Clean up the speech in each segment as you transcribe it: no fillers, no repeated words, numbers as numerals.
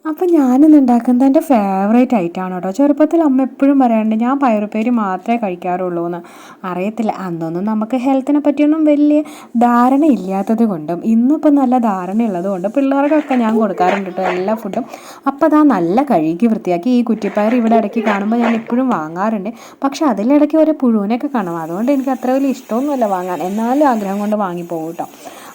അപ്പം ഞാനിന്ന് ഉണ്ടാക്കുന്നത് എൻ്റെ ഫേവറേറ്റ് ഐറ്റമാണ് കേട്ടോ. ചെറുപ്പത്തിൽ അമ്മ എപ്പോഴും പറയാറുണ്ട് ഞാൻ പയറുപ്പേരി മാത്രമേ കഴിക്കാറുള്ളൂ എന്ന്. അറിയത്തില്ല, അന്നൊന്നും നമുക്ക് ഹെൽത്തിനെ പറ്റിയൊന്നും വലിയ ധാരണ ഇല്ലാത്തത് കൊണ്ടും ഇന്നിപ്പോൾ നല്ല ധാരണയുള്ളത് കൊണ്ടും പിള്ളേർക്കൊക്കെ ഞാൻ കൊടുക്കാറുണ്ട് കേട്ടോ എല്ലാ ഫുഡും. അപ്പോൾ അതാ നല്ല കഴുകി വൃത്തിയാക്കി ഈ കുറ്റിപ്പയർ ഇവിടെ ഇടയ്ക്ക് കാണുമ്പോൾ ഞാൻ എപ്പോഴും വാങ്ങാറുണ്ട്. പക്ഷെ അതിലിടയ്ക്ക് ഒരു പുഴുവിനൊക്കെ കാണും, അതുകൊണ്ട് എനിക്ക് അത്ര വലിയ ഇഷ്ടമൊന്നുമല്ല വാങ്ങാൻ, എന്നാലും ആഗ്രഹം കൊണ്ട് വാങ്ങിപ്പോകും കേട്ടോ.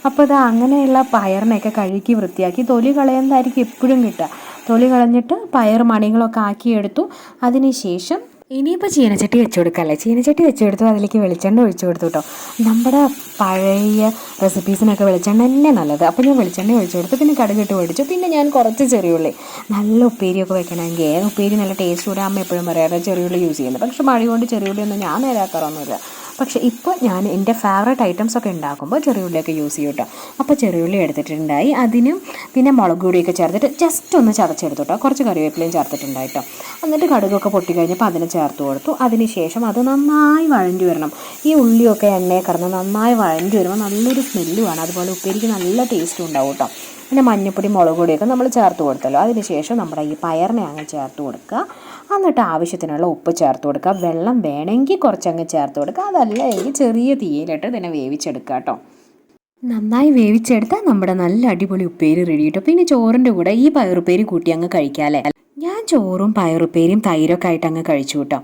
അപ്പോൾ ഇത് അങ്ങനെയുള്ള പയറിനെയൊക്കെ കഴുകി വൃത്തിയാക്കി തൊലി കളയുന്നതായിരിക്കും എപ്പോഴും കിട്ടുക. തൊലി കളഞ്ഞിട്ട് പയർ മണികളൊക്കെ ആക്കിയെടുത്തു. അതിന് ശേഷം ഇനിയിപ്പോൾ ചീനച്ചട്ടി വെച്ച് കൊടുക്കല്ലേ, ചീനച്ചട്ടി വെച്ച് കൊടുത്തു, അതിലേക്ക് വെളിച്ചെണ്ണ ഒഴിച്ചു കൊടുത്തു കേട്ടോ. നമ്മുടെ പഴയ റെസിപ്പീസിനൊക്കെ വെളിച്ചെണ്ണ തന്നെ നല്ലത്. അപ്പോൾ ഞാൻ വെളിച്ചെണ്ണ ഒഴിച്ചു കൊടുത്തു, പിന്നെ കടുകിട്ട് പൊടിച്ചു, പിന്നെ ഞാൻ കുറച്ച് ചെറിയുള്ളി, നല്ല ഉപ്പേരിയൊക്കെ വെക്കണമെങ്കിൽ ഉപ്പേരി നല്ല ടേസ്റ്റ് കൂടെ അമ്മ എപ്പോഴും പറയാറ് ചെറിയുള്ളി യൂസ് ചെയ്യുന്നത്. പക്ഷേ മഴ കൊണ്ട് ചെറിയുള്ളിയൊന്നും ഞാൻ നേരാക്കാറൊന്നുമില്ല. പക്ഷേ ഇപ്പോൾ ഞാൻ എൻ്റെ ഫേവറേറ്റ് ഐറ്റംസ് ഒക്കെ ഉണ്ടാക്കുമ്പോൾ ചെറിയുള്ളിയൊക്കെ യൂസ് ചെയ്യും കേട്ടോ. അപ്പോൾ ചെറിയുള്ളി എടുത്തിട്ടുണ്ടായി, അതിനും പിന്നെ മുളക് പൊടിയൊക്കെ ചേർത്തിട്ട് ജസ്റ്റ് ഒന്ന് ചതച്ചെടുത്തു കേട്ടോ. കുറച്ച് കറിവേപ്പിലയും ചേർത്തിട്ടുണ്ടായി കേട്ടോ. എന്നിട്ട് കടുകൊക്കെ പൊട്ടി കഴിഞ്ഞപ്പോൾ അതിന് ചേർത്ത് കൊടുത്തു. അതിന് ശേഷം അത് നന്നായി വഴണ്ടി വരണം. ഈ ഉള്ളിയൊക്കെ എണ്ണയെ കിടന്ന് നന്നായി വഴണ്ടി വരുമ്പോൾ നല്ലൊരു സ്മെല്ലുമാണ്, അതുപോലെ ഉപ്പേരിക്ക് നല്ല ടേസ്റ്റും ഉണ്ടാവും കേട്ടോ. പിന്നെ മഞ്ഞൾപ്പൊടി മുളക് പൊടിയൊക്കെ നമ്മൾ ചേർത്ത് കൊടുത്തല്ലോ. അതിന് ശേഷം നമ്മുടെ ഈ പയറിനെ അങ്ങ് ചേർത്ത് കൊടുക്കുക. എന്നിട്ട് ആവശ്യത്തിനുള്ള ഉപ്പ് ചേർത്ത് കൊടുക്കുക. വെള്ളം വേണമെങ്കിൽ കുറച്ചങ്ങ് ചേർത്ത് കൊടുക്കുക, അതല്ല എങ്കിൽ ചെറിയ തീയിലിട്ട് ഇതിനെ വേവിച്ചെടുക്കുക കേട്ടോ. നന്നായി വേവിച്ചെടുത്താൽ നമ്മുടെ നല്ല അടിപൊളി ഉപ്പേരി റെഡി കേട്ടോ. പിന്നെ ചോറിൻ്റെ കൂടെ ഈ പയറുപ്പേരി കൂട്ടി അങ്ങ് കഴിക്കാമല്ലേ. ഞാൻ ചോറും പയറുപ്പേരിയും തൈരൊക്കെ ആയിട്ട് അങ്ങ് കഴിച്ചു കേട്ടോ.